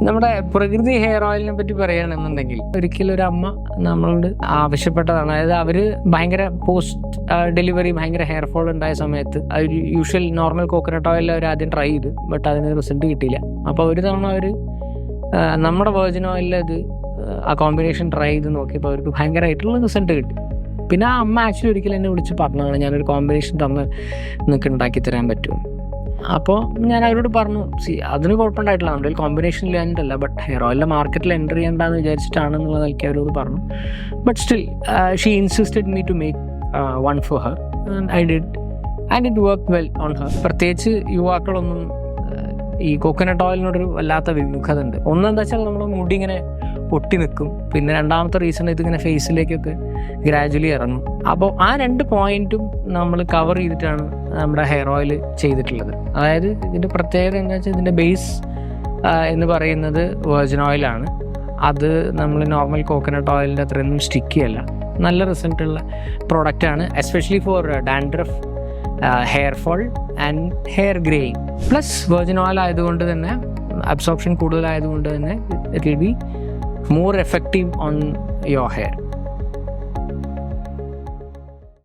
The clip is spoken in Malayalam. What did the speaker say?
നമ്മുടെ പ്രകൃതി ഹെയർ ഓയിലിനെ പറ്റി പറയുകയാണെന്നുണ്ടെങ്കിൽ ഒരിക്കലും ഒരു അമ്മ നമ്മളോട് ആവശ്യപ്പെട്ടതാണ്. അതായത് അവർ ഭയങ്കര പോസ്റ്റ് ഡെലിവറി ഭയങ്കര ഹെയർ ഫോൾ ഉണ്ടായ സമയത്ത് അവർ യൂഷ്വൽ നോർമൽ കോക്കനട്ട് ഓയിൽ അവർ ആദ്യം ട്രൈ ചെയ്തു, ബട്ട് അതിന് റിസൾട്ട് കിട്ടിയില്ല. അപ്പോൾ ഒരു തവണ അവർ നമ്മുടെ വെർജിൻ ഓയിലിൽ അത് ആ കോമ്പിനേഷൻ ട്രൈ ചെയ്ത് നോക്കിയപ്പോൾ അവർക്ക് ഭയങ്കരമായിട്ടുള്ള റിസൾട്ട് കിട്ടി. പിന്നെ ആ അമ്മ ആക്ച്വലി ഒരിക്കലും എന്നെ വിളിച്ച് പറഞ്ഞതാണ്, ഞാനൊരു കോമ്പിനേഷൻ തന്ന് നിങ്ങൾക്ക് ഉണ്ടാക്കി തരാൻ പറ്റുമോ. അപ്പോൾ ഞാൻ അവരോട് പറഞ്ഞു, അതിന് കുഴപ്പമുണ്ടായിട്ടില്ല, നമ്മുടെ കോമ്പിനേഷൻ ഇല്ലാണ്ടല്ല, ബട്ട് ഹെയർ ഓയിലിൻ്റെ മാർക്കറ്റിൽ എൻ്റർ ചെയ്യേണ്ടെന്ന് വിചാരിച്ചിട്ടാണെന്നുള്ളത് എനിക്ക് അവരോട് പറഞ്ഞു. But still she insisted me to make one for her and I did and it work well on her. പ്രത്യേകിച്ച് യുവാക്കളൊന്നും ഈ കോക്കനട്ട് ഓയിലിനോടൊരു വല്ലാത്ത വിമുഖത ഉണ്ട്. ഒന്നെന്താ വെച്ചാൽ നമ്മൾ മുടി ഇങ്ങനെ പൊട്ടി നിൽക്കും, പിന്നെ രണ്ടാമത്തെ റീസൺ ഇതിങ്ങനെ ഫേസിലേക്കൊക്കെ ഗ്രാജുവലി ഇറങ്ങും. അപ്പോൾ ആ 2 പോയിന്റും നമ്മൾ കവർ ചെയ്തിട്ടാണ് നമ്മുടെ ഹെയർ ഓയിൽ ചെയ്തിട്ടുള്ളത്. അതായത് ഇതിൻ്റെ പ്രത്യേകത എന്താ വെച്ചാൽ ഇതിൻ്റെ ബേസ് എന്ന് പറയുന്നത് വെർജിൻ ഓയിലാണ്. അത് നമ്മൾ നോർമൽ കോക്കനട്ട് ഓയിലിൻ്റെ അത്രയൊന്നും സ്റ്റിക്കിയല്ല, നല്ല റിസൾട്ടുള്ള പ്രോഡക്റ്റാണ്, especially for dandruff, hair fall and hair greying. Plus virgin oil ആയതുകൊണ്ട് തന്നെ അബ്സോർപ്ഷൻ കൂടുതലായതുകൊണ്ട് തന്നെ it will be more effective on your hair.